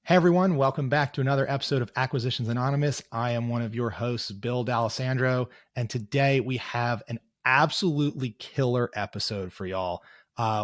Hey everyone, welcome back to another episode of Acquisitions Anonymous. I am one of your hosts, Bill D'Alessandro, and today we have an absolutely killer episode for y'all.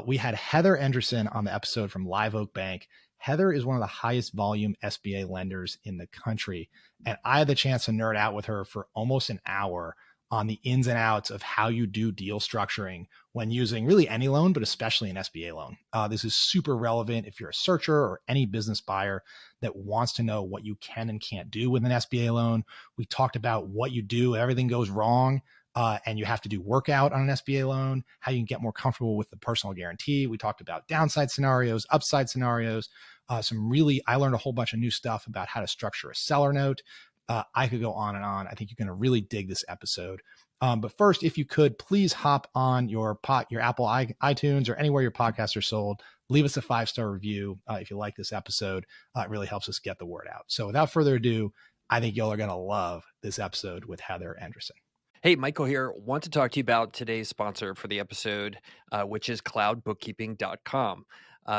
We had Heather Endresen on the episode from Live Oak Bank. Heather is one of the highest volume SBA lenders in the country, and I had the chance to nerd out with her for almost an hour on the ins and outs of how you do deal structuring when using really any loan, but especially an SBA loan. This is super relevant if you're a searcher or any business buyer that wants to know what you can and can't do with an SBA loan. We talked about what you do, everything goes wrong, and you have to do workout on an SBA loan, how you can get more comfortable with the personal guarantee. We talked about downside scenarios, upside scenarios, I learned a whole bunch of new stuff about how to structure a seller note. I could go on and on. I think you're going to really dig this episode. But first, if you could, please hop on your Apple iTunes or anywhere your podcasts are sold. Leave us a 5-star review if you like this episode. It really helps us get the word out. So without further ado, I think y'all are going to love this episode with Heather Endresen. Hey, Michael here. Want to talk to you about today's sponsor for the episode, which is cloudbookkeeping.com.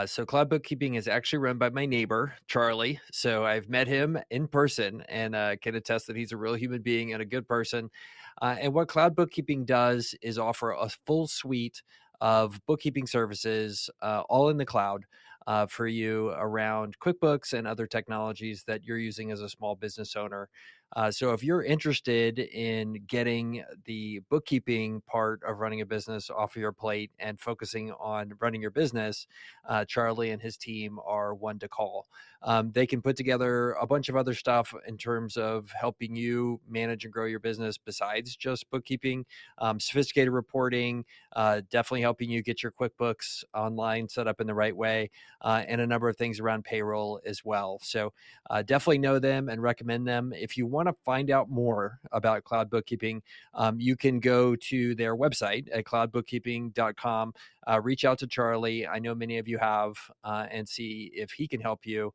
So Cloud Bookkeeping is actually run by my neighbor, Charlie. So I've met him in person and can attest that he's a real human being and a good person. And what Cloud Bookkeeping does is offer a full suite of bookkeeping services, all in the cloud, for you around QuickBooks and other technologies that you're using as a small business owner. So if you're interested in getting the bookkeeping part of running a business off of your plate and focusing on running your business, Charlie and his team are one to call. They can put together a bunch of other stuff in terms of helping you manage and grow your business besides just bookkeeping, sophisticated reporting, definitely helping you get your QuickBooks online set up in the right way, and a number of things around payroll as well. So definitely know them and recommend them. If you want to find out more about Cloud Bookkeeping, you can go to their website at cloudbookkeeping.com. Reach out to Charlie. I know many of you have, and see if he can help you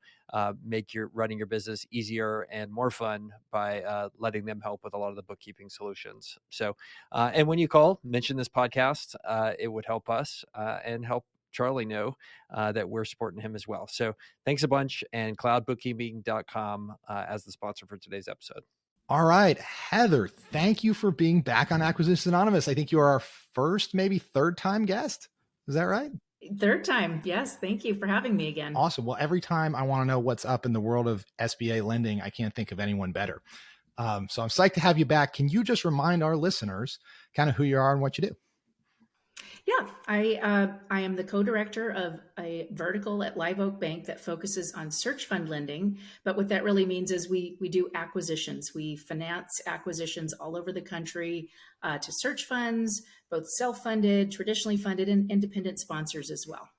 make your running your business easier and more fun by letting them help with a lot of the bookkeeping solutions. So, and when you call, mention this podcast. It would help us and help Charlie know that we're supporting him as well. So thanks a bunch, and cloudbookkeeping.com as the sponsor for today's episode. All right, Heather, thank you for being back on Acquisitions Anonymous. I think you are our first, maybe third time guest. Is that right? Third time. Yes. Thank you for having me again. Awesome. Well, every time I want to know what's up in the world of SBA lending, I can't think of anyone better. So I'm psyched to have you back. Can you just remind our listeners kind of who you are and what you do? Yeah, I am the co-director of a vertical at Live Oak Bank that focuses on search fund lending. But what that really means is we do acquisitions. We finance acquisitions all over the country to search funds, both self-funded, traditionally funded, and independent sponsors as well.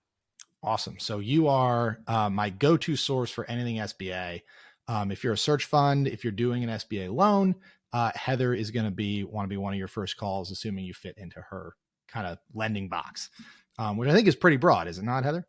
Awesome. So you are my go-to source for anything SBA. If you're a search fund, if you're doing an SBA loan, Heather is going to want to be one of your first calls, assuming you fit into her kind of lending box, which I think is pretty broad, is it not, Heather?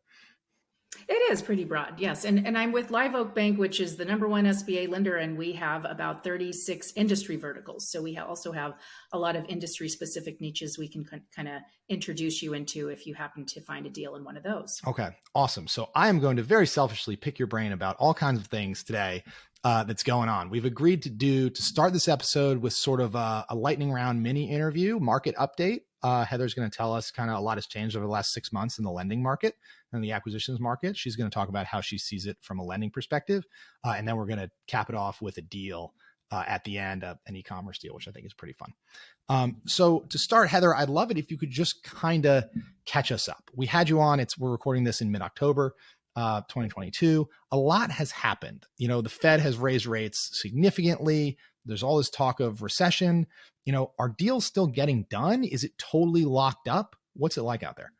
It is pretty broad, yes. And I'm with Live Oak Bank, which is the number one SBA lender, and we have about 36 industry verticals. So we also have a lot of industry specific niches we can kind of introduce you into if you happen to find a deal in one of those. Okay, awesome. So I am going to very selfishly pick your brain about all kinds of things today that's going on. We've agreed to start this episode with sort of a lightning round mini interview, market update. Heather's going to tell us kind of a lot has changed over the last 6 months in the lending market and the acquisitions market. She's going to talk about how she sees it from a lending perspective. And then we're going to cap it off with a deal at the end, an e-commerce deal, which I think is pretty fun. So to start, Heather, I'd love it if you could just kind of catch us up. We had you on, we're recording this in mid-October, 2022. A lot has happened. You know, the Fed has raised rates significantly. There's all this talk of recession. You know, are deals still getting done? Is it totally locked up? What's it like out there?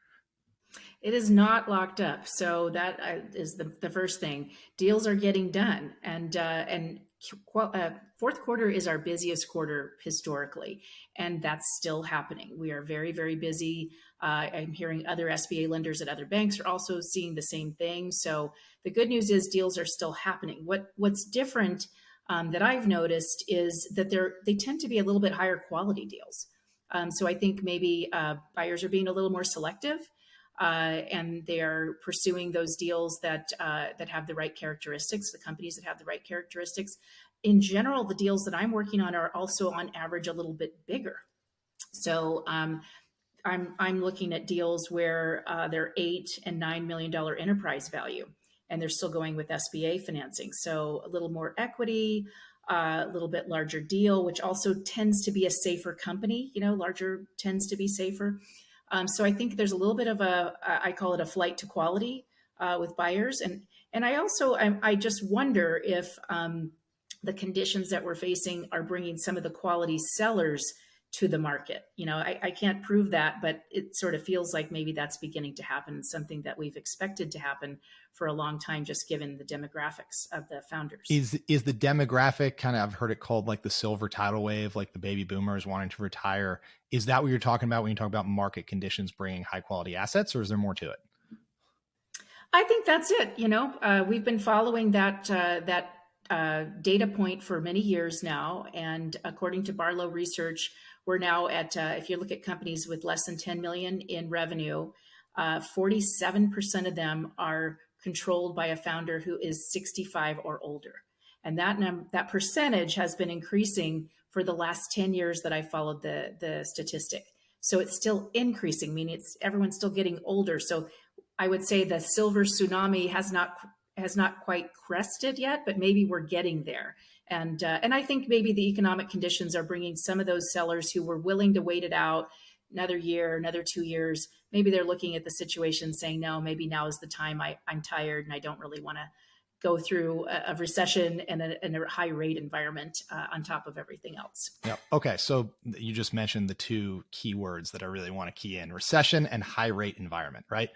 It is not locked up. So that is the first thing. Deals are getting done. And fourth quarter is our busiest quarter historically. And that's still happening. We are very, very busy. I'm hearing other SBA lenders at other banks are also seeing the same thing. So the good news is deals are still happening. What's different that I've noticed is that they tend to be a little bit higher quality deals. So I think maybe buyers are being a little more selective. and they're pursuing those deals that have the right characteristics, the companies that have the right characteristics. In general, the deals that I'm working on are also on average a little bit bigger. So I'm looking at deals where they're $8 and $9 million enterprise value, and they're still going with SBA financing. So a little more equity, a little bit larger deal, which also tends to be a safer company. Larger tends to be safer. So I think there's a little bit of I call it a flight to quality with buyers, and I just wonder if the conditions that we're facing are bringing some of the quality sellers to the market. I can't prove that, but it sort of feels like maybe that's beginning to happen, something that we've expected to happen for a long time, just given the demographics of the founders. Is the demographic kind of, I've heard it called like the silver tidal wave, like the baby boomers wanting to retire. Is that what you're talking about when you talk about market conditions bringing high quality assets, or is there more to it? I think that's it. We've been following that data point for many years now. And according to Barlow Research, we're now at, if you look at companies with less than 10 million in revenue, 47% of them are controlled by a founder who is 65 or older. And that percentage has been increasing for the last 10 years that I followed the statistic. So it's still increasing, meaning everyone's still getting older. So I would say the silver tsunami has not quite crested yet, but maybe we're getting there. And I think maybe the economic conditions are bringing some of those sellers who were willing to wait it out another year, another 2 years. Maybe they're looking at the situation saying, no, maybe now is the time. I'm tired and I don't really want to go through a recession and a high rate environment on top of everything else. Yeah. Okay. So you just mentioned the two key words that I really want to key in: recession and high rate environment, right?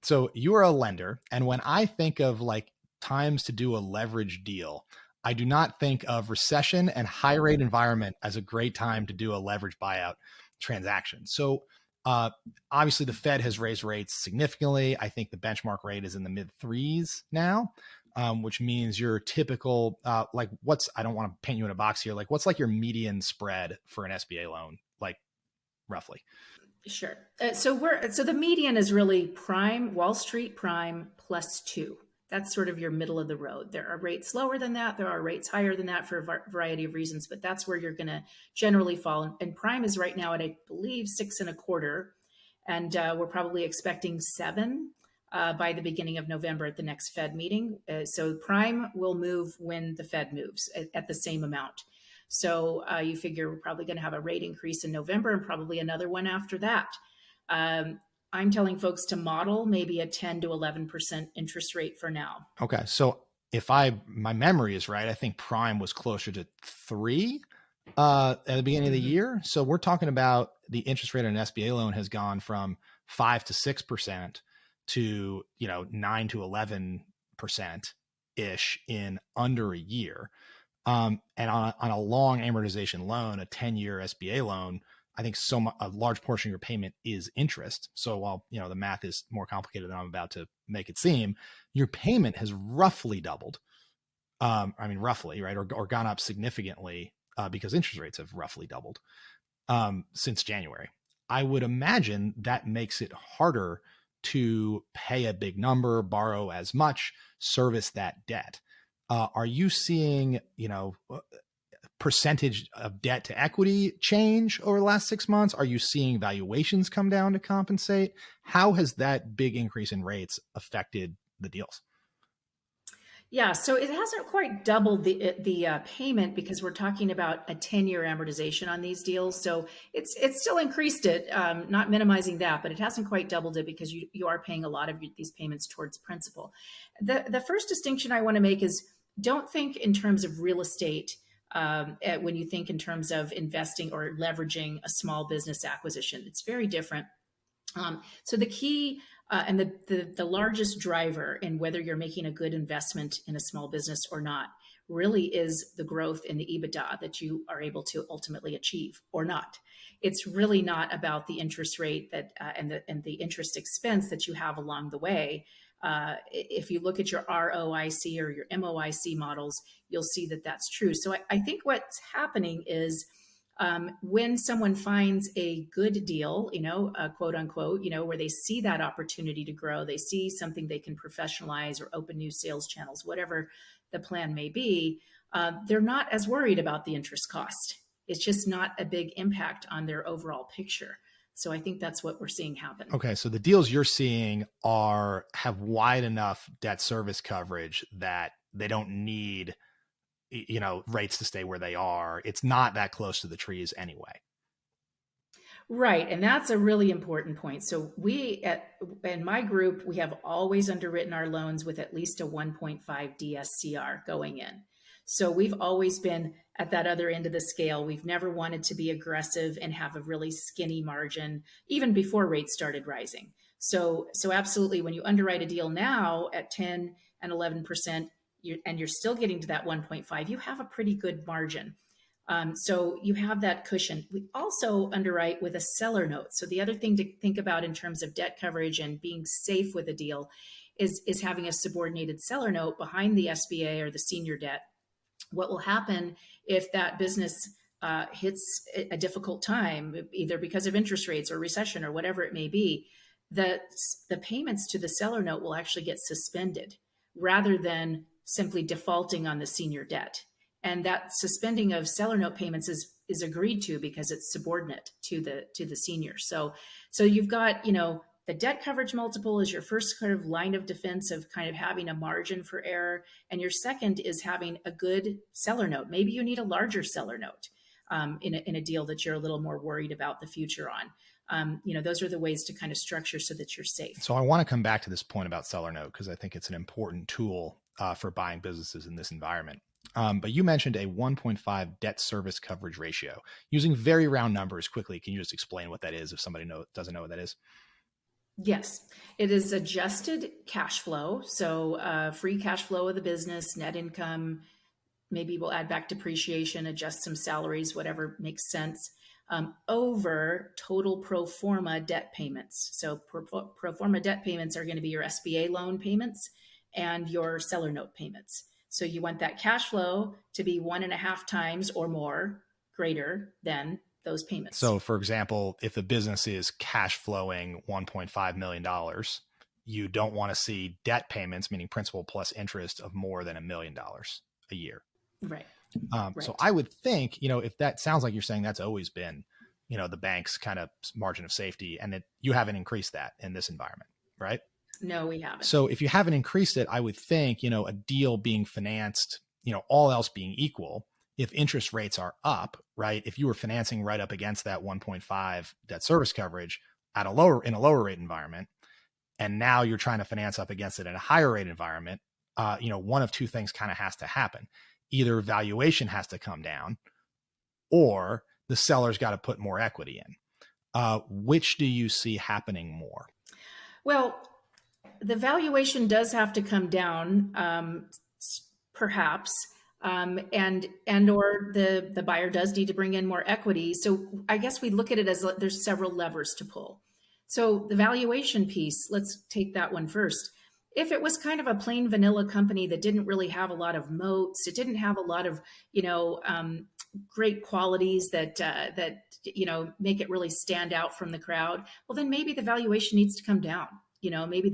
So you are a lender. And when I think of like times to do a leverage deal, I do not think of recession and high rate environment as a great time to do a leverage buyout transaction. So obviously the Fed has raised rates significantly. I think the benchmark rate is in the mid threes now, which means your typical, I don't want to paint you in a box here. Like what's like your median spread for an SBA loan, like roughly? Sure. So the median is really prime, Wall Street prime +2. That's sort of your middle of the road. There are rates lower than that. There are rates higher than that for a variety of reasons, but that's where you're going to generally fall. And prime is right now at, I believe, 6.25, and we're probably expecting 7 by the beginning of November at the next Fed meeting. So prime will move when the Fed moves at the same amount. So you figure we're probably going to have a rate increase in November and probably another one after that. I'm telling folks to model maybe a 10 to 11% interest rate for now. Okay. So if my memory is right, I think prime was closer to 3 at the beginning of the year. So we're talking about the interest rate on an SBA loan has gone from 5 to 6% to, 9 to 11% ish in under a year. And on a long amortization loan, a 10-year SBA loan, I think a large portion of your payment is interest. So while, the math is more complicated than I'm about to make it seem, your payment has roughly doubled. Roughly, right? Or gone up significantly because interest rates have roughly doubled since January. I would imagine that makes it harder to pay a big number, borrow as much, service that debt. Are you seeing, percentage of debt to equity change over the last 6 months? Are you seeing valuations come down to compensate? How has that big increase in rates affected the deals? Yeah, so it hasn't quite doubled the payment because we're talking about a 10-year amortization on these deals. So it's still increased it, not minimizing that, but it hasn't quite doubled it because you are paying a lot of these payments towards principal. The first distinction I want to make is don't think in terms of real estate when you think in terms of investing or leveraging a small business acquisition. It's very different. So the key and the largest driver in whether you're making a good investment in a small business or not really is the growth in the EBITDA that you are able to ultimately achieve or not. It's really not about the interest rate that and the interest expense that you have along the way. If you look at your ROIC or your MOIC models, you'll see that that's true. So I think what's happening is When someone finds a good deal, quote unquote, where they see that opportunity to grow, they see something they can professionalize or open new sales channels, whatever the plan may be, they're not as worried about the interest cost. It's just not a big impact on their overall picture. So I think that's what we're seeing happen. Okay, so the deals you're seeing have wide enough debt service coverage that they don't need, rates to stay where they are. It's not that close to the trees anyway. Right. And that's a really important point. So in my group, we have always underwritten our loans with at least a 1.5 DSCR going in. So we've always been at that other end of the scale. We've never wanted to be aggressive and have a really skinny margin, even before rates started rising. So absolutely, when you underwrite a deal now at 10 and 11%, and you're still getting to that 1.5, you have a pretty good margin. So you have that cushion. We also underwrite with a seller note. So the other thing to think about in terms of debt coverage and being safe with a deal is having a subordinated seller note behind the SBA or the senior debt. What will happen if that business hits a difficult time, either because of interest rates or recession or whatever it may be, the payments to the seller note will actually get suspended rather than simply defaulting on the senior debt. And that suspending of seller note payments is agreed to because it's subordinate to the senior. So you've got, the debt coverage multiple is your first kind of line of defense of kind of having a margin for error. And your second is having a good seller note. Maybe you need a larger seller note in a deal that you're a little more worried about the future on. Those are the ways to kind of structure so that you're safe. So I want to come back to this point about seller note because I think it's an important tool for buying businesses in this environment. But you mentioned a 1.5 debt service coverage ratio. Using very round numbers quickly, can you just explain what that is if somebody doesn't know what that is? Yes, it is adjusted cash flow. So free cash flow of the business, net income, maybe we'll add back depreciation, adjust some salaries, whatever makes sense, over total pro forma debt payments. So pro forma debt payments are going to be your SBA loan payments and your seller note payments. So you want that cash flow to be 1.5 times or more greater than those payments. So for example, if the business is cash flowing $1.5 million, you don't want to see debt payments, meaning principal plus interest, of more than $1 million a year. Right. So I would think, if that sounds like you're saying that's always been, the bank's kind of margin of safety, and you haven't increased that in this environment, right? No, we haven't. So if you haven't increased it, I would think, a deal being financed, all else being equal, if interest rates are up, right? If you were financing right up against that 1.5 debt service coverage in a lower rate environment, and now you're trying to finance up against it in a higher rate environment, one of two things kind of has to happen. Either valuation has to come down, or the seller's got to put more equity in. Which do you see happening more? Well, the valuation does have to come down, perhaps, or the buyer does need to bring in more equity. So I guess we look at it as there's several levers to pull. So the valuation piece, let's take that one first. If it was kind of a plain vanilla company that didn't really have a lot of moats, it didn't have a lot of, great qualities that make it really stand out from the crowd, well, then maybe the valuation needs to come down. Maybe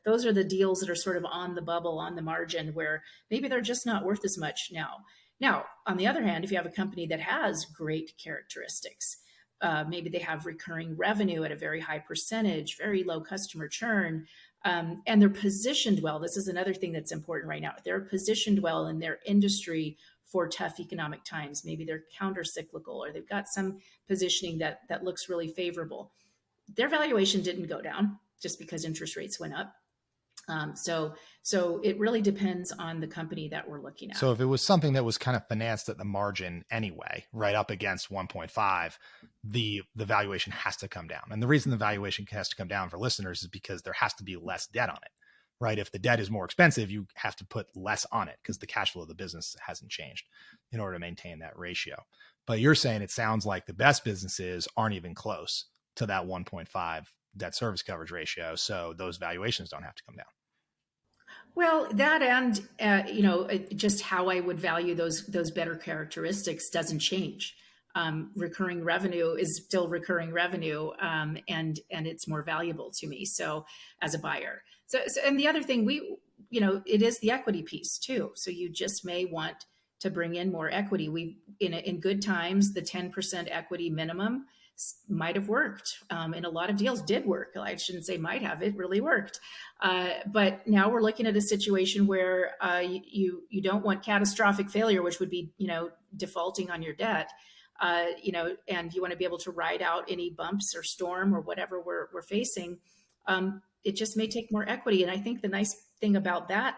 those are the deals that are sort of on the bubble, on the margin, where maybe they're just not worth as much now. Now, on the other hand, if you have a company that has great characteristics, maybe they have recurring revenue at a very high percentage, very low customer churn, and they're positioned well. This is another thing that's important right now. They're positioned well in their industry for tough economic times. Maybe they're counter-cyclical, or they've got some positioning that looks really favorable. Their valuation didn't go down just because interest rates went up. So it really depends on the company that we're looking at. So if it was something that was kind of financed at the margin anyway, right up against 1.5, the valuation has to come down. And the reason the valuation has to come down for listeners is because there has to be less debt on it, right? If the debt is more expensive, you have to put less on it because the cash flow of the business hasn't changed in order to maintain that ratio. But you're saying it sounds like the best businesses aren't even close to that 1.5 debt service coverage ratio. So those valuations don't have to come down. Well, that and just how I would value those better characteristics doesn't change. recurring revenue is still recurring revenue, and it's more valuable to me. So as a buyer, and the other thing it is the equity piece too. So you just may want to bring in more equity. In good times, the 10% equity minimum might have worked. And a lot of deals did work. I shouldn't say might have, it really worked. But now we're looking at a situation where you don't want catastrophic failure, which would be, defaulting on your debt. And you want to be able to ride out any bumps or storm or whatever we're facing. It just may take more equity. And I think the nice thing about that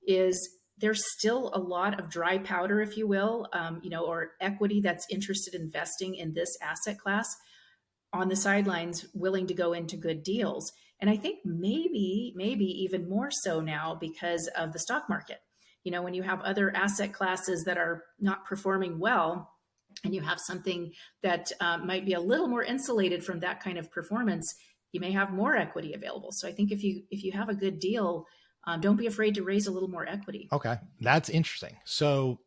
is there's still a lot of dry powder, if you will, or equity that's interested in investing in this asset class on the sidelines, willing to go into good deals. And I think maybe even more so now because of the stock market. When you have other asset classes that are not performing well, and you have something that might be a little more insulated from that kind of performance, you may have more equity available. So I think if you have a good deal, don't be afraid to raise a little more equity. Okay, that's interesting. So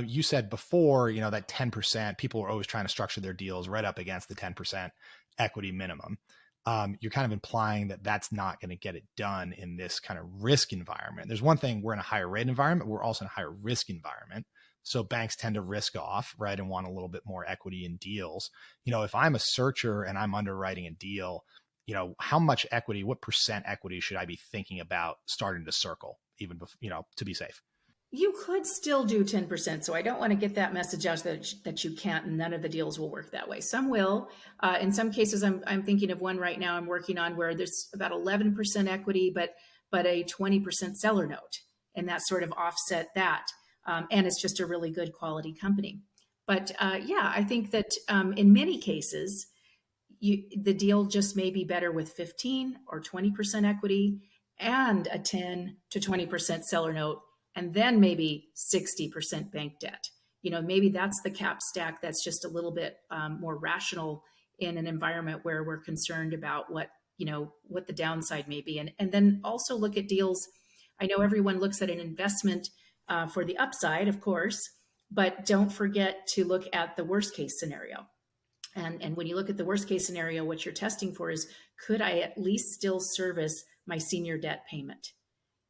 you said before, that 10%, people are always trying to structure their deals right up against the 10% equity minimum. You're kind of implying that that's not going to get it done in this kind of risk environment. There's one thing, we're in a higher rate environment. We're also in a higher risk environment. So banks tend to risk off, right, and want a little bit more equity in deals. If I'm a searcher and I'm underwriting a deal, how much equity, what percent equity should I be thinking about starting to circle, even to be safe? You could still do 10%. So I don't want to get that message out that you can't, and none of the deals will work that way. Some will. In some cases, I'm thinking of one right now I'm working on where there's about 11% equity, but a 20% seller note. And that sort of offset that. And it's just a really good quality company. But I think that in many cases, the deal just may be better with 15 or 20% equity and a 10 to 20% seller note, and then maybe 60% bank debt. Maybe that's the cap stack that's just a little bit more rational in an environment where we're concerned about what the downside may be. And then also look at deals. I know everyone looks at an investment for the upside, of course, but don't forget to look at the worst case scenario. And when you look at the worst case scenario, what you're testing for is, could I at least still service my senior debt payment?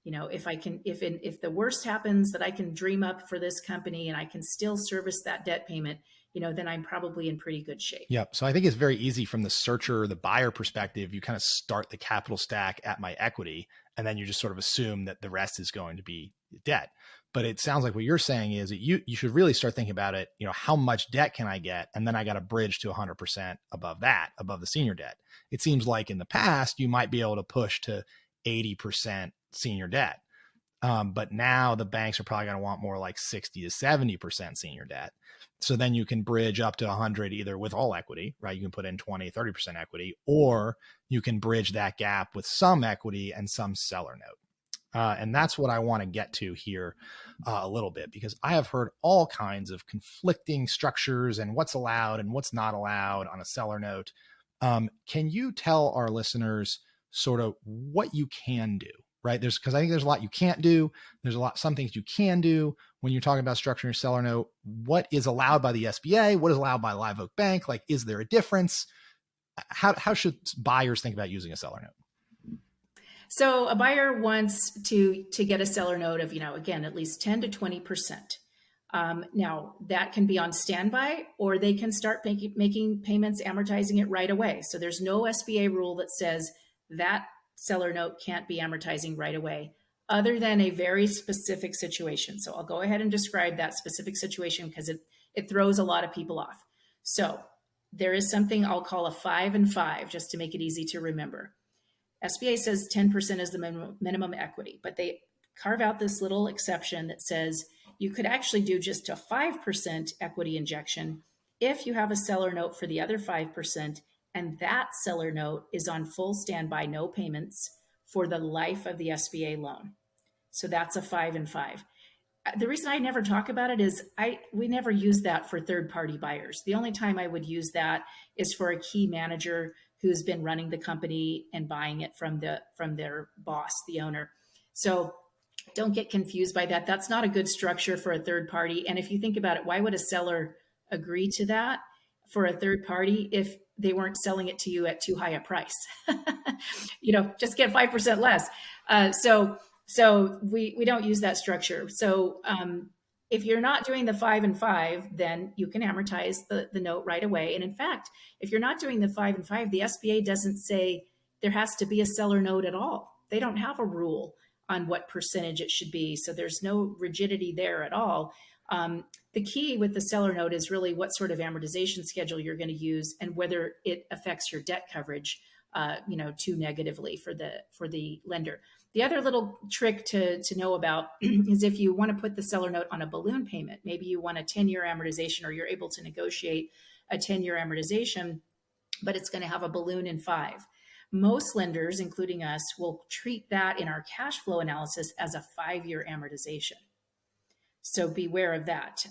If the worst happens, that I can dream up for this company and I can still service that debt payment, then I'm probably in pretty good shape. Yep. So I think it's very easy from the searcher, the buyer perspective. You kind of start the capital stack at my equity, and then you just sort of assume that the rest is going to be debt. But it sounds like what you're saying is that you should really start thinking about it, how much debt can I get? And then I got to bridge to 100% above the senior debt. It seems like in the past, you might be able to push to 80% senior debt. But now the banks are probably going to want more like 60 to 70% senior debt. So then you can bridge up to 100 either with all equity, right? You can put in 20, 30% equity, or you can bridge that gap with some equity and some seller note. And that's what I want to get to here a little bit, because I have heard all kinds of conflicting structures and what's allowed and what's not allowed on a seller note. Can you tell our listeners sort of what you can do, right? Because I think there's a lot you can't do. There's some things you can do when you're talking about structuring a seller note. What is allowed by the SBA? What is allowed by Live Oak Bank? Like, is there a difference? How should buyers think about using a seller note? So a buyer wants to get a seller note of, again, at least 10 to 20%. Now that can be on standby, or they can start making payments, amortizing it right away. So there's no SBA rule that says that seller note can't be amortizing right away, other than a very specific situation. So I'll go ahead and describe that specific situation because it throws a lot of people off. So there is something I'll call a 5 and 5, just to make it easy to remember. SBA says 10% is the minimum equity, but they carve out this little exception that says you could actually do just a 5% equity injection if you have a seller note for the other 5%, and that seller note is on full standby, no payments for the life of the SBA loan. So that's a 5 and 5. The reason I never talk about it is we never use that for third-party buyers. The only time I would use that is for a key manager who's been running the company and buying it from their boss, the owner. So don't get confused by that. That's not a good structure for a third party. And if you think about it, why would a seller agree to that for a third party if they weren't selling it to you at too high a price. Just get 5% less. So we don't use that structure. So if you're not doing the 5 and 5, then you can amortize the note right away. And in fact, if you're not doing the 5 and 5, the SBA doesn't say there has to be a seller note at all. They don't have a rule on what percentage it should be. So there's no rigidity there at all. The key with the seller note is really what sort of amortization schedule you're going to use and whether it affects your debt coverage, too negatively for the lender. The other little trick to know about is if you want to put the seller note on a balloon payment, maybe you want a 10-year amortization or you're able to negotiate a 10-year amortization, but it's going to have a balloon in 5. Most lenders, including us, will treat that in our cash flow analysis as a 5-year amortization. So beware of that.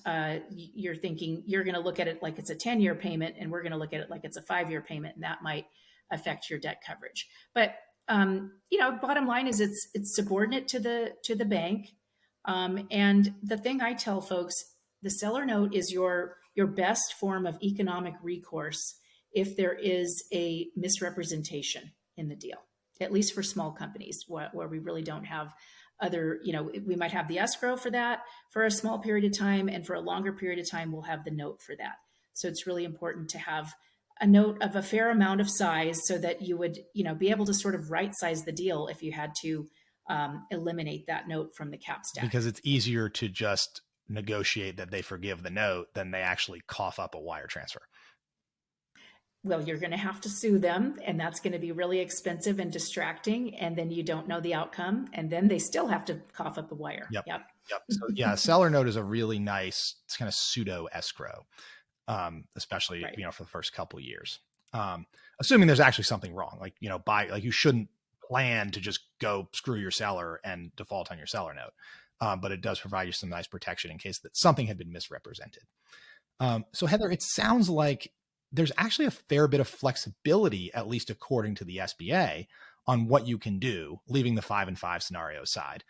You're thinking you're going to look at it like it's a 10-year payment, and we're going to look at it like it's a 5-year payment, and that might affect your debt coverage. But bottom line is it's subordinate to the bank. And the thing I tell folks, the seller note is your best form of economic recourse if there is a misrepresentation in the deal, at least for small companies where we really don't have other, we might have the escrow for that for a small period of time, and for a longer period of time, we'll have the note for that. So it's really important to have a note of a fair amount of size so that you would, be able to sort of right size the deal if you had to eliminate that note from the cap stack. Because it's easier to just negotiate that they forgive the note than they actually cough up a wire transfer. Well, you're going to have to sue them, and that's going to be really expensive and distracting. And then you don't know the outcome, and then they still have to cough up the wire. Yep. So yeah, seller note is a really nice, it's kind of pseudo escrow, especially, right. For the first couple of years, assuming there's actually something wrong, you shouldn't plan to just go screw your seller and default on your seller note. But it does provide you some nice protection in case that something had been misrepresented. So Heather, it sounds like there's actually a fair bit of flexibility, at least according to the SBA, on what you can do, leaving the 5 and 5 scenario aside.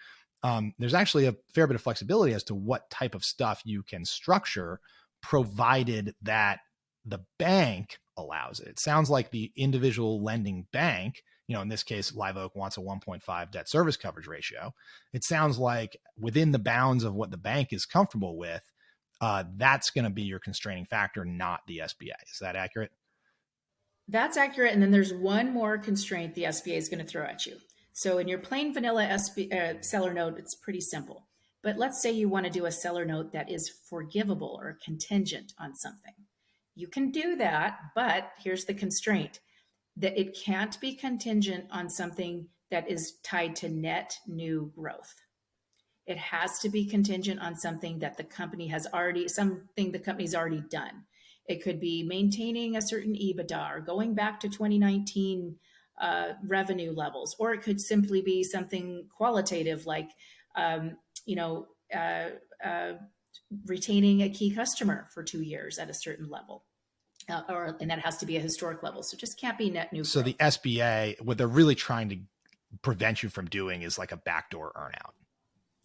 There's actually a fair bit of flexibility as to what type of stuff you can structure, provided that the bank allows it. It sounds like the individual lending bank, in this case, Live Oak wants a 1.5 debt service coverage ratio. It sounds like within the bounds of what the bank is comfortable with, that's going to be your constraining factor, not the SBA. Is that accurate? That's accurate. And then there's one more constraint the SBA is going to throw at you. So in your plain vanilla seller note, it's pretty simple. But let's say you want to do a seller note that is forgivable or contingent on something. You can do that, but here's the constraint, that it can't be contingent on something that is tied to net new growth. It has to be contingent on something that the company's already done. It could be maintaining a certain EBITDA or going back to 2019 revenue levels, or it could simply be something qualitative like, retaining a key customer for 2 years at a certain level. And that has to be a historic level. So it just can't be net new growth. So the SBA, what they're really trying to prevent you from doing is like a backdoor earnout.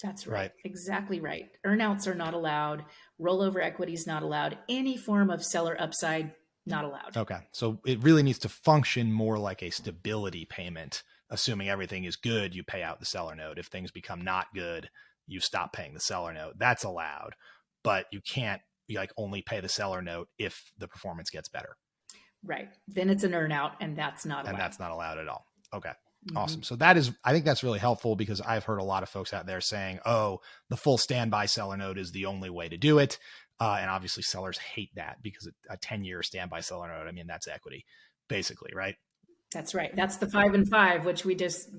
That's right. Exactly right. Earnouts are not allowed. Rollover equity is not allowed. Any form of seller upside, not allowed. Okay. So it really needs to function more like a stability payment. Assuming everything is good, you pay out the seller note. If things become not good, you stop paying the seller note. That's allowed, but you can't only pay the seller note if the performance gets better. Right. Then it's an earnout, and that's not allowed. And that's not allowed at all. Okay. Awesome. So I think that's really helpful, because I've heard a lot of folks out there saying, oh, the full standby seller note is the only way to do it. And obviously sellers hate that, because a 10-year standby seller note, that's equity basically, right? That's right. That's the 5 and 5, which we just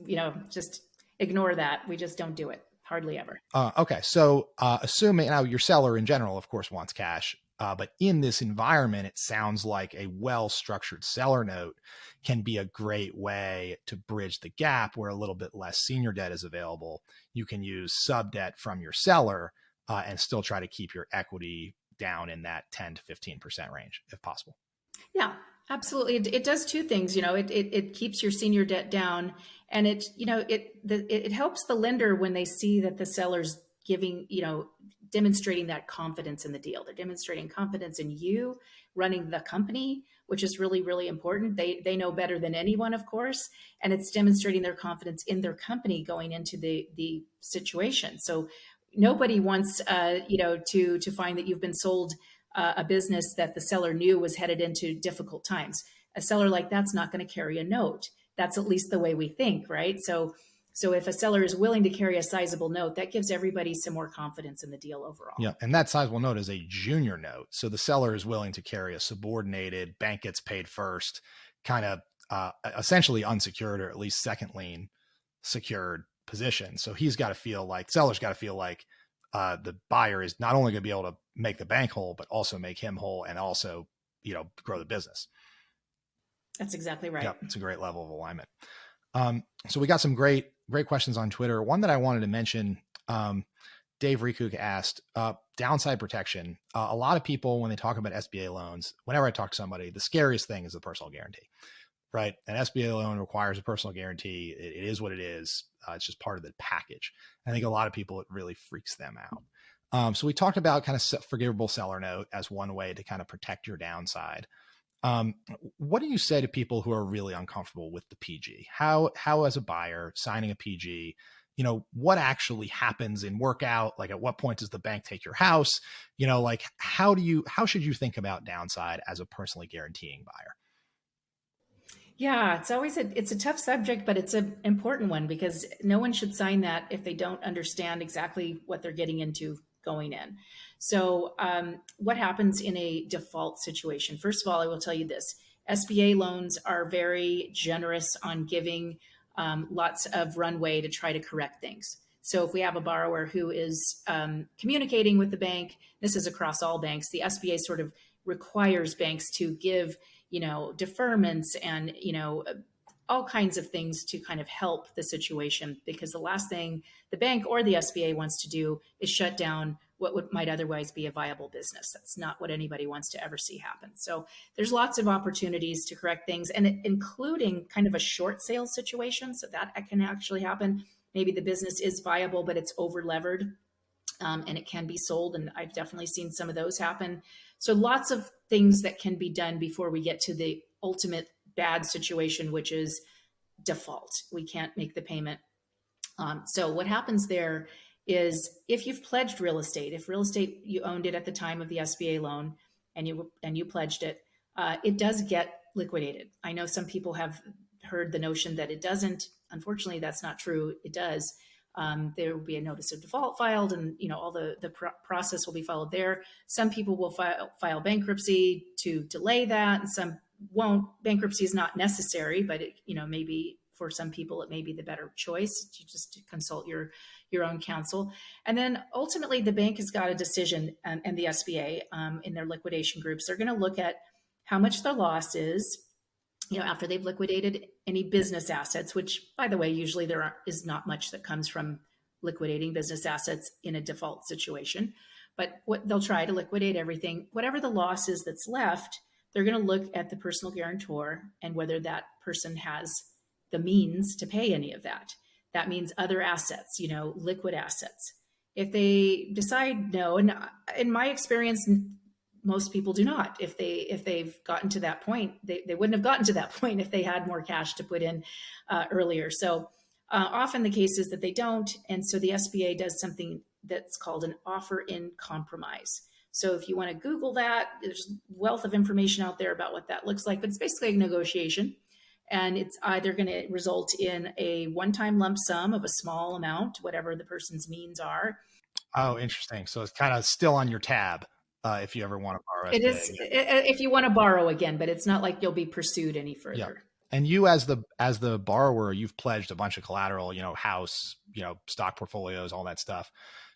ignore that. We just don't do it hardly ever. Okay. So assuming now your seller in general, of course, wants cash. But in this environment, it sounds like a well-structured seller note can be a great way to bridge the gap where a little bit less senior debt is available. You can use sub debt from your seller and still try to keep your equity down in that 10 to 15% range if possible. Yeah, absolutely. It does two things. It keeps your senior debt down, and it helps the lender when they see that the seller's giving, demonstrating that confidence in the deal. They're demonstrating confidence in you running the company, which is really, really important. They know better than anyone, of course, and it's demonstrating their confidence in their company going into the situation. So nobody wants, to find that you've been sold a business that the seller knew was headed into difficult times. A seller like that's not going to carry a note. That's at least the way we think, right? So if a seller is willing to carry a sizable note, that gives everybody some more confidence in the deal overall. Yeah. And that sizable note is a junior note. So the seller is willing to carry a subordinated, bank gets paid first, kind of essentially unsecured, or at least second lien secured position. So seller's got to feel like the buyer is not only going to be able to make the bank whole, but also make him whole, and also, grow the business. That's exactly right. Yeah, it's a great level of alignment. So we got some great questions on Twitter. One that I wanted to mention, Dave Rikuk asked, downside protection. A lot of people, when they talk about SBA loans, whenever I talk to somebody, the scariest thing is the personal guarantee, right? An SBA loan requires a personal guarantee. It is what it is. It's just part of the package. I think a lot of people, it really freaks them out. So we talked about kind of forgivable seller note as one way to kind of protect your downside. What do you say to people who are really uncomfortable with the PG? How as a buyer signing a PG, what actually happens in workout? Like, at what point does the bank take your house? How should you think about downside as a personally guaranteeing buyer? Yeah, it's a tough subject, but it's an important one, because no one should sign that if they don't understand exactly what they're getting into going in. So what happens in a default situation? First of all, I will tell you this: SBA loans are very generous on giving lots of runway to try to correct things. So if we have a borrower who is communicating with the bank, this is across all banks, the SBA sort of requires banks to give, deferments and, all kinds of things to kind of help the situation, because the last thing the bank or the SBA wants to do is shut down what might otherwise be a viable business. That's not what anybody wants to ever see happen. So there's lots of opportunities to correct things, and including kind of a short sales situation. So that can actually happen. Maybe the business is viable, but it's over levered, and it can be sold. And I've definitely seen some of those happen. So lots of things that can be done before we get to the ultimate bad situation, which is default. We can't make the payment. So what happens there is, if you've pledged real estate, if real estate, you owned it at the time of the SBA loan and you pledged it, it does get liquidated. I know some people have heard the notion that it doesn't. Unfortunately, that's not true. It does. There will be a notice of default filed, and all the process will be followed there. Some people will file bankruptcy to delay that, and some won't. Bankruptcy is not necessary, but it, maybe for some people it may be the better choice to just consult your own counsel. And then ultimately, the bank has got a decision, and the SBA in their liquidation groups, they're going to look at how much the loss is, after they've liquidated any business assets, which, by the way, usually there is not much that comes from liquidating business assets in a default situation. But what they'll try to liquidate everything. Whatever the loss is that's left, they're going to look at the personal guarantor and whether that person has the means to pay any of that. That means other assets, liquid assets. If they decide no, and in my experience, most people do not. If they've gotten to that point, they wouldn't have gotten to that point if they had more cash to put in earlier. So often the case is that they don't. And so the SBA does something that's called an offer in compromise. So if you want to Google that, there's a wealth of information out there about what that looks like, but it's basically a negotiation. And it's either going to result in a one-time lump sum of a small amount, whatever the person's means are. Oh, interesting. So it's kind of still on your tab if you ever want to borrow. It is if you want to borrow again, but it's not like you'll be pursued any further. Yeah. And you, as the borrower, you've pledged a bunch of collateral, house, stock portfolios, all that stuff.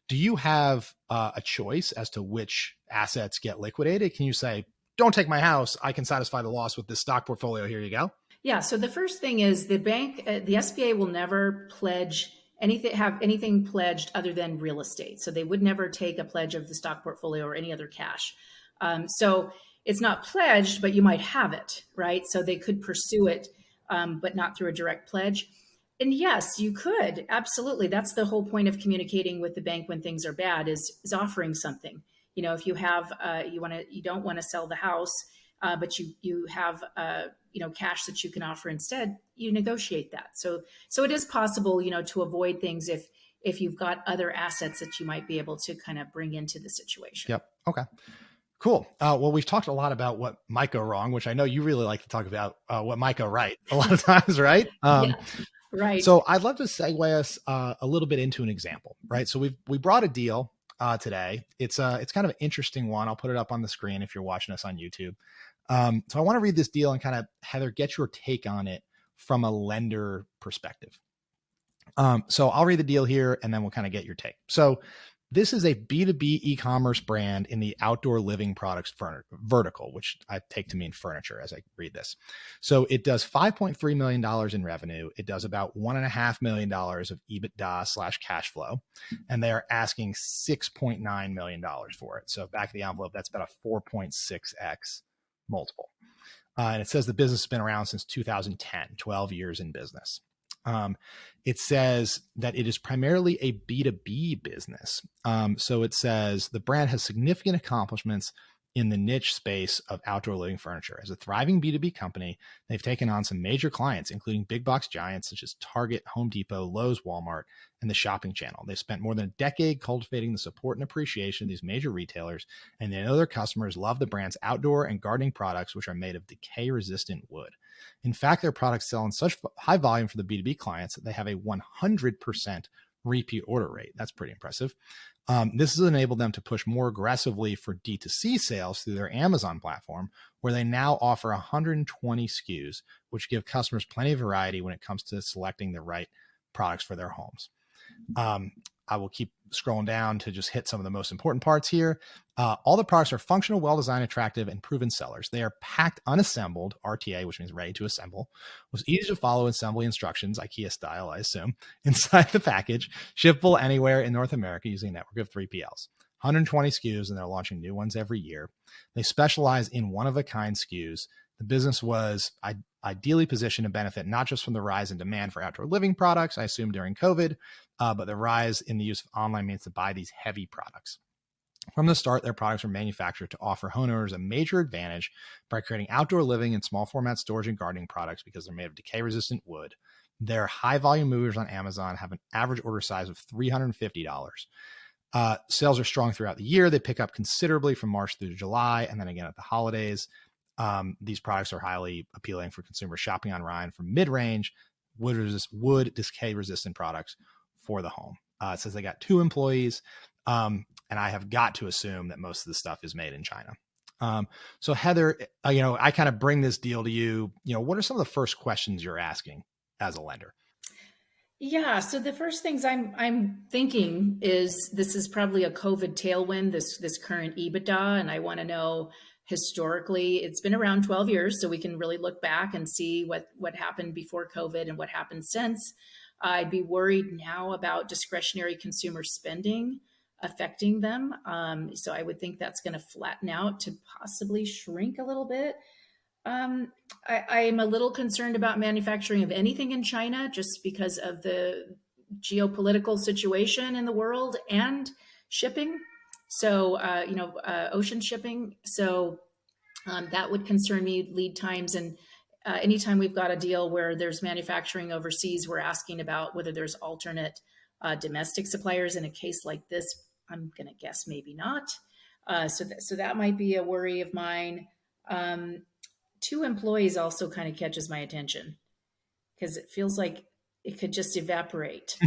Do you have a choice as to which assets get liquidated? Can you say, don't take my house, I can satisfy the loss with this stock portfolio, here you go? Yeah. So the first thing is the bank, the SBA will never pledge have anything pledged other than real estate. So they would never take a pledge of the stock portfolio or any other cash. So it's not pledged, but you might have it, right? So they could pursue it, but not through a direct pledge. And yes, you could. Absolutely. That's the whole point of communicating with the bank when things are bad is offering something. If you have, you don't want to sell the house, but you have, cash that you can offer instead, you negotiate that. So it is possible, to avoid things if you've got other assets that you might be able to kind of bring into the situation. Yep. Okay. Cool. Well, we've talked a lot about what might go wrong, which I know you really like to talk about what might go right a lot of times, right? Yeah. Right. So I'd love to segue us a little bit into an example, right? So we brought a deal today. It's kind of an interesting one. I'll put it up on the screen if you're watching us on YouTube. So I want to read this deal and kind of, Heather, get your take on it from a lender perspective. So I'll read the deal here and then we'll kind of get your take. So this is a B2B e-commerce brand in the outdoor living products vertical, which I take to mean furniture as I read this. So it does $5.3 million in revenue. It does about $1.5 million of EBITDA / cash flow. And they're asking $6.9 million for it. So back of the envelope, that's about a 4.6x multiple. And it says the business has been around since 2010, 12 years in business. It says that it is primarily a B2B business. So it says the brand has significant accomplishments in the niche space of outdoor living furniture. As a thriving B2B company, they've taken on some major clients, including big box giants such as Target, Home Depot, Lowe's, Walmart, and the shopping channel. They've spent more than a decade cultivating the support and appreciation of these major retailers, and they know their customers love the brand's outdoor and gardening products, which are made of decay-resistant wood. In fact, their products sell in such high volume for the B2B clients that they have a 100% repeat order rate. That's pretty impressive. This has enabled them to push more aggressively for D2C sales through their Amazon platform, where they now offer 120 SKUs, which give customers plenty of variety when it comes to selecting the right products for their homes. I will keep scrolling down to just hit some of the most important parts here. All the products are functional, well-designed, attractive, and proven sellers. They are packed unassembled, RTA, which means ready to assemble, with easy to follow assembly instructions, IKEA style, I assume, inside the package, shippable anywhere in North America using a network of 3PLs. 120 SKUs, and they're launching new ones every year. They specialize in one-of-a-kind SKUs. The business was ideally positioned to benefit not just from the rise in demand for outdoor living products, I assume during COVID, but the rise in the use of online means to buy these heavy products. From the start, their products were manufactured to offer homeowners a major advantage by creating outdoor living and small format storage and gardening products because they're made of decay-resistant wood. Their high-volume movers on Amazon have an average order size of $350. Sales are strong throughout the year. They pick up considerably from March through July, and then again at the holidays. These products are highly appealing for consumers shopping online for mid-range wood decay-resistant products for the home. It says they got 2 employees, and I have got to assume that most of the stuff is made in China. So Heather, I kind of bring this deal to you. What are some of the first questions you're asking as a lender? Yeah. So the first things I'm thinking is this is probably a COVID tailwind, this current EBITDA, and I want to know historically it's been around 12 years, so we can really look back and see what happened before COVID and what happened since. I'd be worried now about discretionary consumer spending affecting them. So I would think that's going to flatten out to possibly shrink a little bit. I'm a little concerned about manufacturing of anything in China just because of the geopolitical situation in the world and shipping. So, ocean shipping. So that would concern me, lead times. And anytime we've got a deal where there's manufacturing overseas, we're asking about whether there's alternate domestic suppliers. In a case like this, I'm going to guess maybe not. So that might be a worry of mine. 2 employees also kind of catches my attention because it feels like it could just evaporate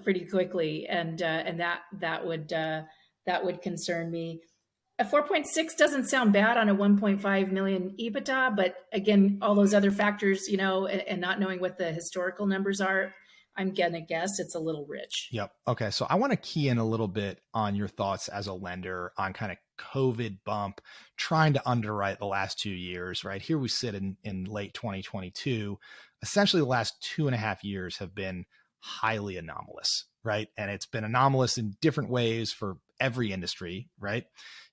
pretty quickly, and that would concern me. A 4.6 doesn't sound bad on a 1.5 million EBITDA, but again, all those other factors, and not knowing what the historical numbers are, I'm gonna guess it's a little rich. Yep. Okay. So I want to key in a little bit on your thoughts as a lender on kind of COVID bump, trying to underwrite the last 2 years, right? Here we sit in late 2022. Essentially, the last 2.5 years have been highly anomalous, right? And it's been anomalous in different ways for every industry, right?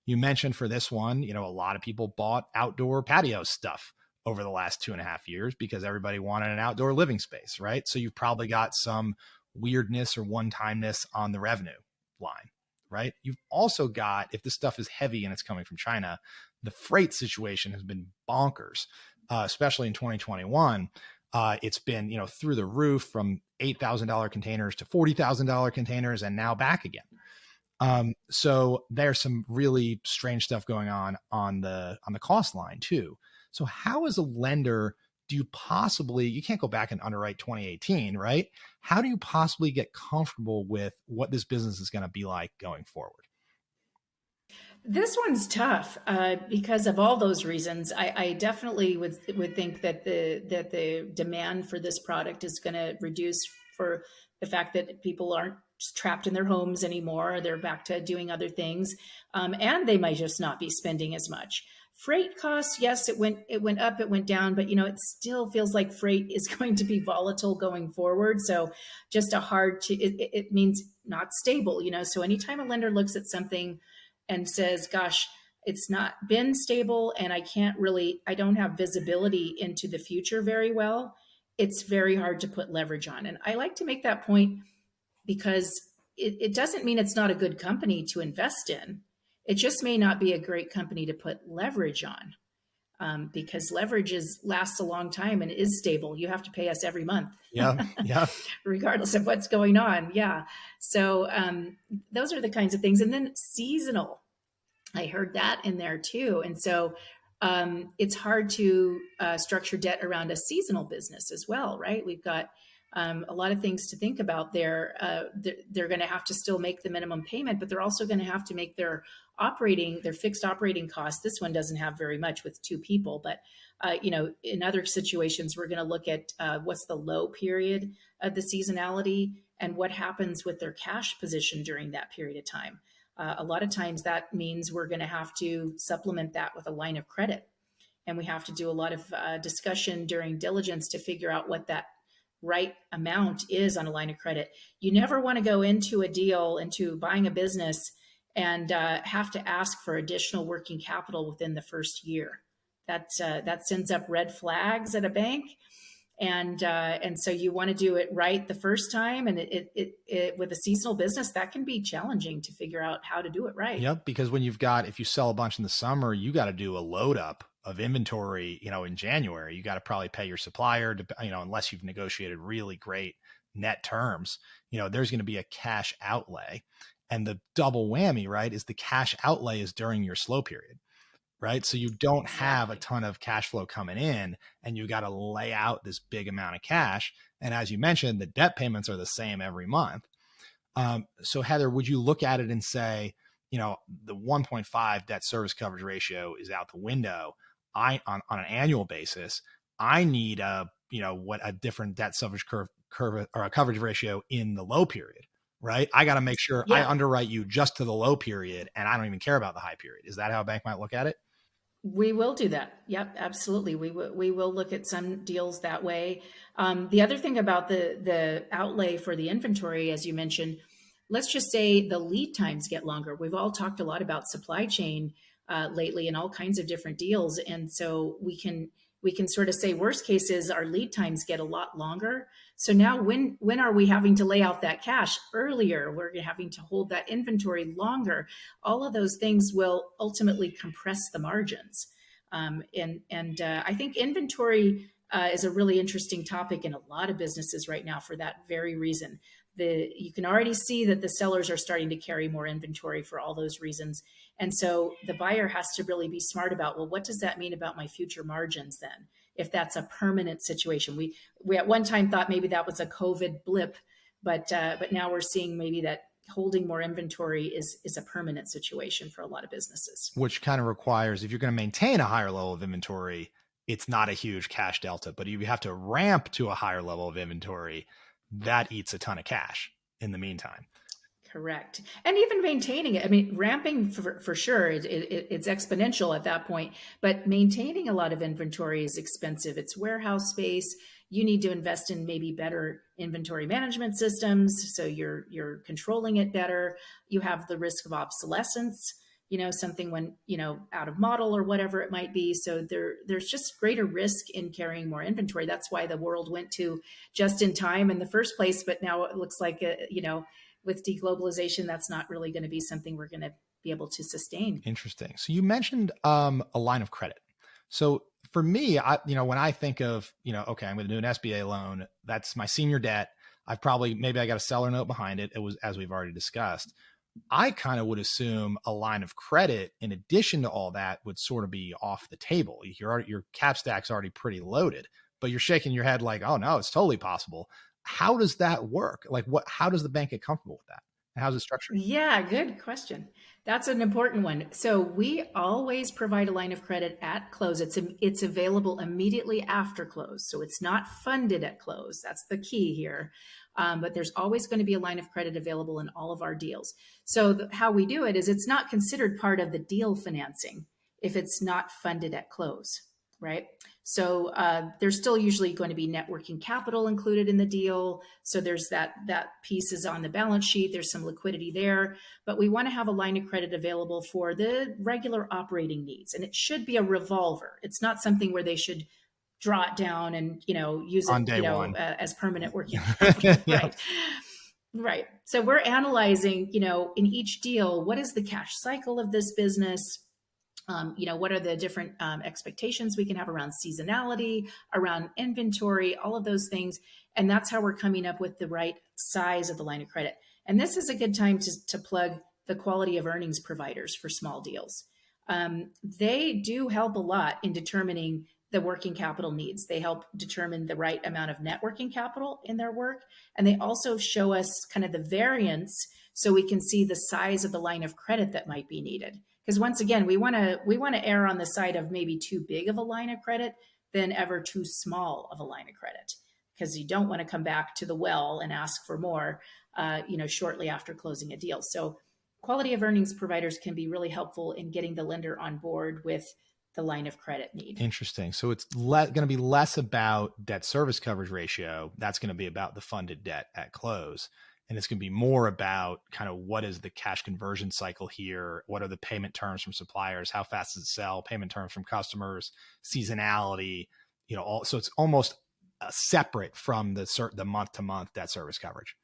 You mentioned for this one, a lot of people bought outdoor patio stuff over the last 2.5 years because everybody wanted an outdoor living space, right? So you've probably got some weirdness or one-timeness on the revenue line, right? You've also got, if this stuff is heavy and it's coming from China, the freight situation has been bonkers, especially in 2021. It's been, through the roof from $8,000 containers to $40,000 containers and now back again. So there's some really strange stuff going on the cost line too. So how as a lender do you can't go back and underwrite 2018, right? How do you possibly get comfortable with what this business is going to be like going forward? This one's tough because of all those reasons. I definitely would think that the demand for this product is going to reduce for the fact that people aren't trapped in their homes anymore. They're back to doing other things, and they might just not be spending as much. Freight costs, yes, it went up, it went down, but it still feels like freight is going to be volatile going forward. So just it means not stable. So anytime a lender looks at something and says, gosh, it's not been stable and I don't have visibility into the future very well, it's very hard to put leverage on. And I like to make that point because it doesn't mean it's not a good company to invest in. It just may not be a great company to put leverage on because leverage lasts a long time and is stable. You have to pay us every month. Yeah. Regardless of what's going on. Yeah. So those are the kinds of things. And then seasonal, I heard that in there too. And so it's hard to structure debt around a seasonal business as well, right? We've got a lot of things to think about there. They're going to have to still make the minimum payment, but they're also going to have to make their fixed operating costs. This one doesn't have very much with 2 people, but in other situations, we're going to look at what's the low period of the seasonality and what happens with their cash position during that period of time. A lot of times that means we're going to have to supplement that with a line of credit. And we have to do a lot of discussion during diligence to figure out what that right amount is on a line of credit. You never want to go into buying a business and have to ask for additional working capital within the first year. That sends up red flags at a bank. And so you want to do it right the first time. And it with a seasonal business, that can be challenging to figure out how to do it right. Yep. Because if you sell a bunch in the summer, you got to do a load up of inventory, in January. You got to probably pay your supplier to, unless you've negotiated really great net terms, there's going to be a cash outlay. And the double whammy, right, is the cash outlay is during your slow period. Right. So you don't have a ton of cash flow coming in and you got to lay out this big amount of cash. And as you mentioned, the debt payments are the same every month. So Heather, would you look at it and say, the 1.5 debt service coverage ratio is out the window. On an annual basis, I need a different debt service curve or a coverage ratio in the low period, right? I got to make sure I underwrite you just to the low period and I don't even care about the high period. Is that how a bank might look at it? We will do that. Yep, absolutely. We will look at some deals that way. The other thing about the outlay for the inventory, as you mentioned, let's just say the lead times get longer. We've all talked a lot about supply chain lately and all kinds of different deals, and so we can sort of say worst case is our lead times get a lot longer. So now when are we having to lay out that cash earlier? We're having to hold that inventory longer. All of those things will ultimately compress the margins. I think inventory is a really interesting topic in a lot of businesses right now for that very reason. You can already see that the sellers are starting to carry more inventory for all those reasons. And so the buyer has to really be smart about, well, what does that mean about my future margins then? If that's a permanent situation, we at one time thought maybe that was a COVID blip, but now we're seeing maybe that holding more inventory is a permanent situation for a lot of businesses. Which kind of requires, if you're going to maintain a higher level of inventory, it's not a huge cash delta, but if you have to ramp to a higher level of inventory, that eats a ton of cash in the meantime. Correct. And even maintaining it. I mean, ramping for sure, it's exponential at that point, but maintaining a lot of inventory is expensive. It's warehouse space. You need to invest in maybe better inventory management systems, so you're controlling it better. You have the risk of obsolescence. something went, out of model or whatever it might be. So there's just greater risk in carrying more inventory. That's why the world went to just in time in the first place. But now it looks like, with deglobalization, that's not really going to be something we're going to be able to sustain. Interesting. So you mentioned a line of credit. So for me, when I think of, okay, I'm going to do an SBA loan, that's my senior debt. Maybe I got a seller note behind it. It was, as we've already discussed, I kind of would assume a line of credit in addition to all that would sort of be off the table. Your cap stack's already pretty loaded, but you're shaking your head like, oh no, it's totally possible. How does that work? Like how does the bank get comfortable with that? How's it structured? Yeah, good question. That's an important one. So we always provide a line of credit at close. It's available immediately after close. So it's not funded at close. That's the key here. But there's always going to be a line of credit available in all of our deals. So how we do it is it's not considered part of the deal financing if it's not funded at close, right? So there's still usually going to be net working capital included in the deal. So there's that piece is on the balance sheet. There's some liquidity there, but we want to have a line of credit available for the regular operating needs. And it should be a revolver. It's not something where they should draw it down and, use On it, day one. as permanent working capital. Yeah. Right. Right. So we're analyzing, in each deal, what is the cash cycle of this business? What are the different expectations we can have around seasonality, around inventory, all of those things. And that's how we're coming up with the right size of the line of credit. And this is a good time to plug the quality of earnings providers for small deals. They do help a lot in determining the working capital needs. They help determine the right amount of net working capital in their work. And they also show us kind of the variance so we can see the size of the line of credit that might be needed. Because once again, we want to err on the side of maybe too big of a line of credit than ever too small of a line of credit, because you don't want to come back to the well and ask for more, shortly after closing a deal. So quality of earnings providers can be really helpful in getting the lender on board with the line of credit need. Interesting. So it's going to be less about debt service coverage ratio. That's going to be about the funded debt at close. And it's going to be more about kind of what is the cash conversion cycle here? What are the payment terms from suppliers? How fast does it sell? Payment terms from customers, seasonality, so it's almost separate from the month to month debt service coverage.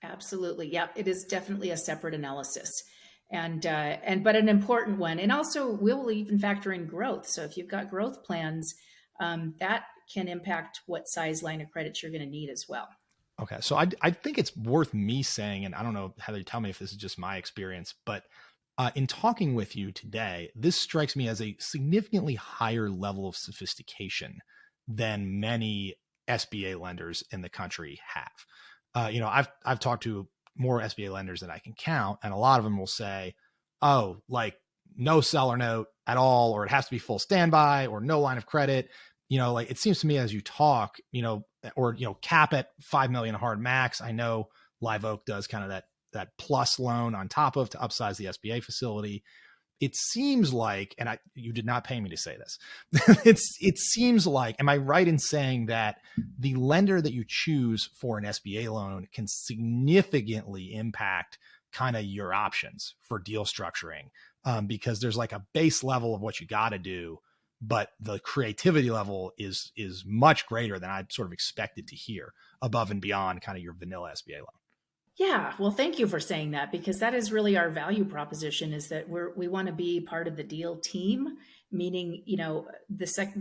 Absolutely. Yep. It is definitely a separate analysis but an important one. And also we'll even factor in growth. So if you've got growth plans, that can impact what size line of credit you're going to need as well. Okay. So I think it's worth me saying, and I don't know, Heather, tell me if this is just my experience, but in talking with you today, this strikes me as a significantly higher level of sophistication than many SBA lenders in the country have. I've talked to more SBA lenders than I can count, and a lot of them will say, oh, like no seller note at all, or it has to be full standby, or no line of credit. Like it seems to me as you talk, or cap at 5 million hard max. I know Live Oak does kind of that plus loan on top of to upsize the SBA facility. It seems like, and you did not pay me to say this. It seems like, am I right in saying that the lender that you choose for an SBA loan can significantly impact kind of your options for deal structuring? Because there's like a base level of what you got to do, but the creativity level is much greater than I sort of expected to hear above and beyond kind of your vanilla SBA loan. Yeah, well, thank you for saying that, because that is really our value proposition, is that we want to be part of the deal team, meaning,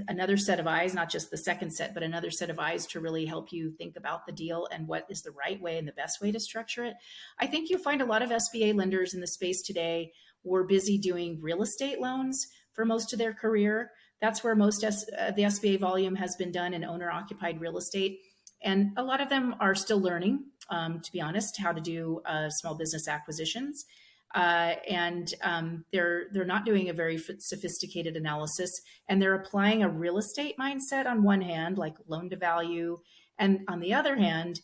another set of eyes, not just the second set, but another set of eyes to really help you think about the deal and what is the right way and the best way to structure it. I think you find a lot of SBA lenders in the space today were busy doing real estate loans for most of their career. That's where most the SBA volume has been done in owner-occupied real estate. And a lot of them are still learning, to be honest, how to do small business acquisitions. They're not doing a very sophisticated analysis, and they're applying a real estate mindset on one hand, like loan to value. And on the other hand,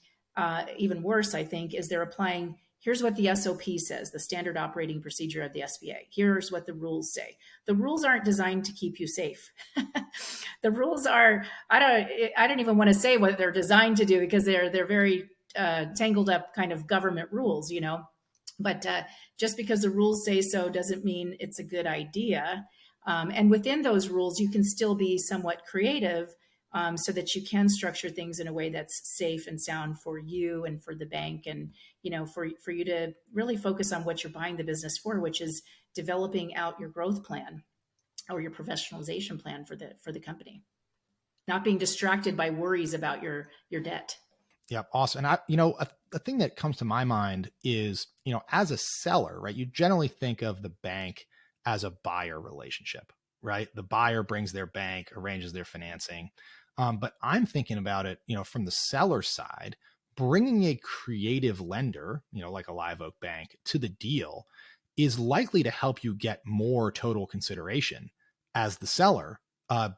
even worse, I think, is they're applying, here's what the SOP says, the standard operating procedure of the SBA. Here's what the rules say. The rules aren't designed to keep you safe. The rules are, I don't even want to say what they're designed to do, because they're very tangled up kind of government rules, But just because the rules say so doesn't mean it's a good idea. And within those rules, you can still be somewhat creative, so that you can structure things in a way that's safe and sound for you and for the bank, and for you to really focus on what you're buying the business for, which is developing out your growth plan or your professionalization plan for the company, not being distracted by worries about your debt. Yeah, awesome. And a thing that comes to my mind is, as a seller, right, you generally think of the bank as a buyer relationship, right? The buyer brings their bank, arranges their financing. But I'm thinking about it, from the seller side, bringing a creative lender, like a Live Oak Bank, to the deal is likely to help you get more total consideration as the seller,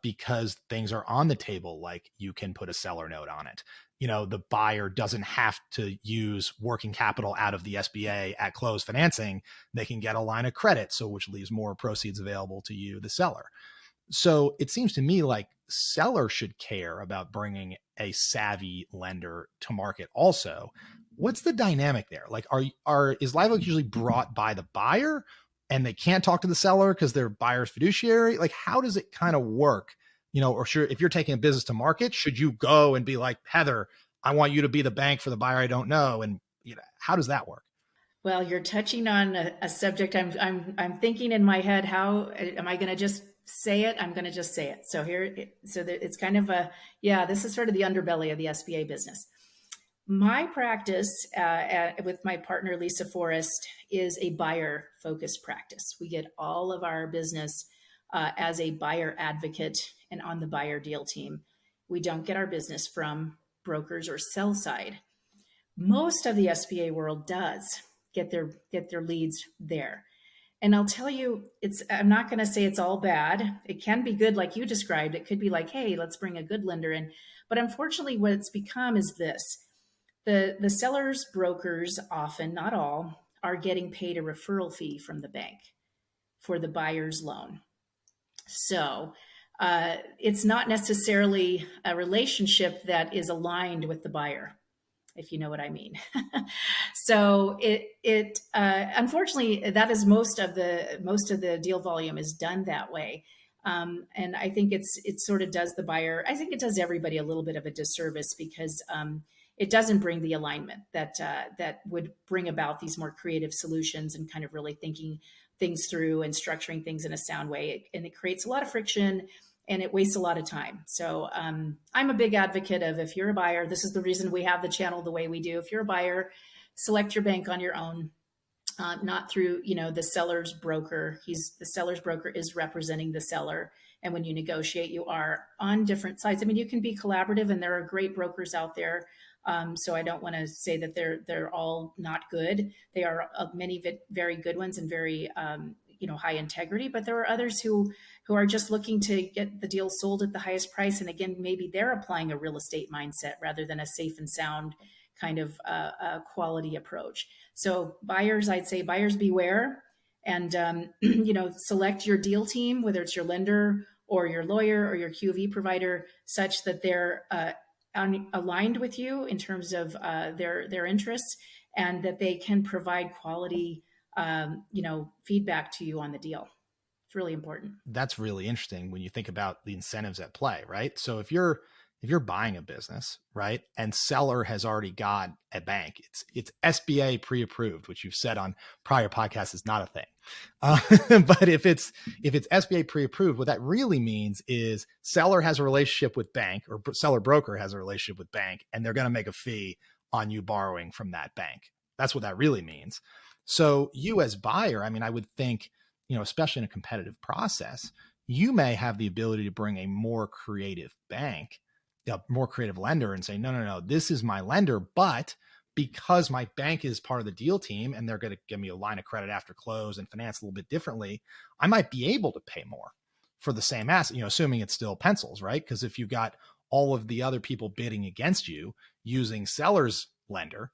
because things are on the table, like you can put a seller note on it. The buyer doesn't have to use working capital out of the SBA at close financing. They can get a line of credit, so which leaves more proceeds available to you, the seller. So it seems to me like seller should care about bringing a savvy lender to market also. What's the dynamic there? Like, is Live Oak usually brought by the buyer and they can't talk to the seller because they're buyer's fiduciary? Like, how does it kind of work? Or sure, if you're taking a business to market, should you go and be like, Heather, I want you to be the bank for the buyer I don't know? And how does that work? Well, you're touching on a subject. I'm thinking in my head, how am I going to just say it? I'm going to just say it. So it's kind of this is sort of the underbelly of the SBA business. My practice with my partner, Lisa Forrest, is a buyer focused practice. We get all of our business as a buyer advocate and on the buyer deal team. We don't get our business from brokers or sell side. Most of the SBA world does get their leads there. And I'll tell you, I'm not going to say it's all bad. It can be good, like you described. It could be like, hey, let's bring a good lender in. But unfortunately, what it's become is this. The sellers, brokers, often, not all, are getting paid a referral fee from the bank for the buyer's loan. So it's not necessarily a relationship that is aligned with the buyer, if you know what I mean. So it unfortunately, that is most of the deal volume is done that way. And I think it sort of does the buyer, I think it does everybody a little bit of a disservice, because it doesn't bring the alignment that would bring about these more creative solutions and kind of really thinking things through and structuring things in a sound way. And it creates a lot of friction and it wastes a lot of time. So I'm a big advocate of, if you're a buyer, this is the reason we have the channel the way we do. If you're a buyer, select your bank on your own, not through, the seller's broker. The seller's broker is representing the seller. And when you negotiate, you are on different sides. I mean, you can be collaborative, and there are great brokers out there. So I don't want to say that they're all not good. They are many very good ones and very high integrity, but there are others who are just looking to get the deal sold at the highest price. And again, maybe they're applying a real estate mindset rather than a safe and sound kind of quality approach. So I'd say buyers beware, and select your deal team, whether it's your lender or your lawyer or your QV provider, such that they're aligned with you in terms of their interests, and that they can provide quality feedback to you on the deal. It's really important. That's really interesting when you think about the incentives at play, right? So if you're buying a business, right, and seller has already got a bank, it's SBA pre-approved, which you've said on prior podcasts is not a thing. But if it's SBA pre-approved, what that really means is seller has a relationship with bank, or seller broker has a relationship with bank, and they're going to make a fee on you borrowing from that bank. That's what that really means. So you as buyer, I mean, I would think, especially in a competitive process, you may have the ability to bring a more creative bank, a more creative lender, and say, no, this is my lender, but because my bank is part of the deal team and they're going to give me a line of credit after close and finance a little bit differently, I might be able to pay more for the same asset, assuming it's still pencils, right? Because if you've got all of the other people bidding against you using seller's lender,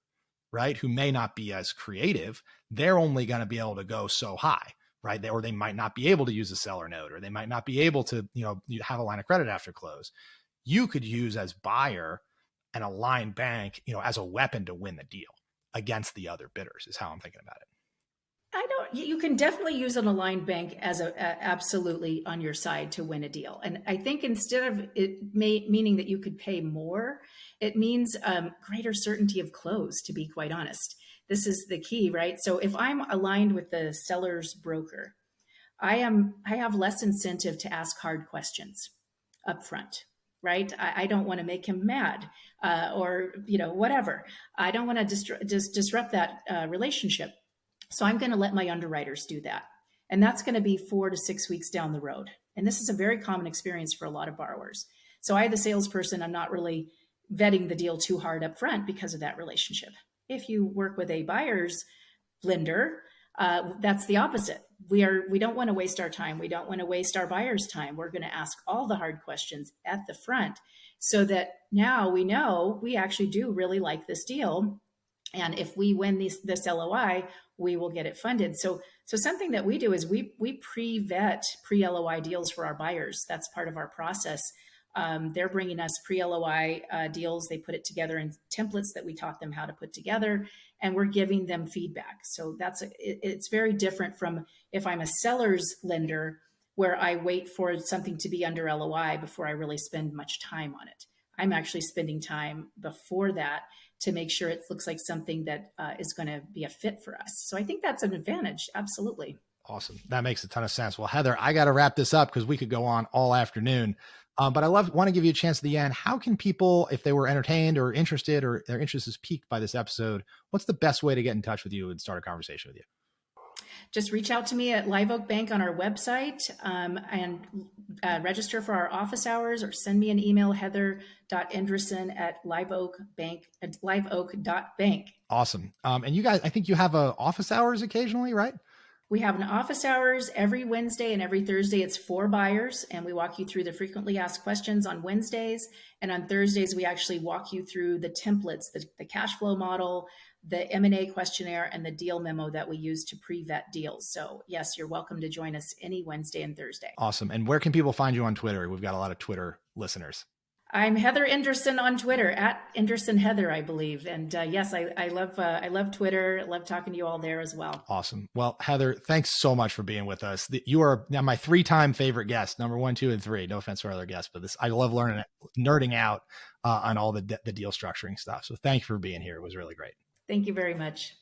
right, who may not be as creative, they're only going to be able to go so high, right? Or they might not be able to use a seller note, or they might not be able to, have a line of credit after close. You could use as buyer an aligned bank, as a weapon to win the deal against the other bidders, is how I'm thinking about it. You can definitely use an aligned bank as absolutely on your side to win a deal. And I think instead of meaning that you could pay more, it means greater certainty of close, to be quite honest. This is the key, right? So if I'm aligned with the seller's broker, I have less incentive to ask hard questions up front, right? I don't want to make him mad or, whatever. I don't want to disrupt that relationship. So I'm going to let my underwriters do that. And that's going to be 4 to 6 weeks down the road. And this is a very common experience for a lot of borrowers. So I, the salesperson, I'm not really vetting the deal too hard up front because of that relationship. If you work with a buyer's lender, that's the opposite. We don't want to waste our time. We don't want to waste our buyer's time. We're going to ask all the hard questions at the front so that now we know we actually do really like this deal. And if we win this LOI, we will get it funded. So something that we do is we pre-vet pre-LOI deals for our buyers. That's part of our process. They're bringing us pre-LOI deals. They put it together in templates that we taught them how to put together, and we're giving them feedback. So it's very different from if I'm a seller's lender where I wait for something to be under LOI before I really spend much time on it. I'm actually spending time before that to make sure it looks like something that is going to be a fit for us. So I think that's an advantage. Absolutely. Awesome. That makes a ton of sense. Well, Heather, I got to wrap this up because we could go on all afternoon. But I want to give you a chance at the end. How can people, if they were entertained or interested or their interest is piqued by this episode, what's the best way to get in touch with you and start a conversation with you? Just reach out to me at Live Oak Bank on our website and register for our office hours, or send me an email, heather.endresen at liveoak.bank. Awesome. And you guys, I think you have office hours occasionally, right? We have an office hours every Wednesday and every Thursday. It's for buyers, and we walk you through the frequently asked questions on Wednesdays. And on Thursdays, we actually walk you through the templates, the cash flow model, the M&A questionnaire, and the deal memo that we use to pre-vet deals. So yes, you're welcome to join us any Wednesday and Thursday. Awesome. And where can people find you on Twitter? We've got a lot of Twitter listeners. I'm Heather Endresen on Twitter, at Endresen Heather, I believe. And yes, I love Twitter. I love talking to you all there as well. Awesome. Well, Heather, thanks so much for being with us. You are now my 3-time favorite guest, number 1, 2, and 3. No offense to our other guests, but I love nerding out on all the deal structuring stuff. So thank you for being here. It was really great. Thank you very much.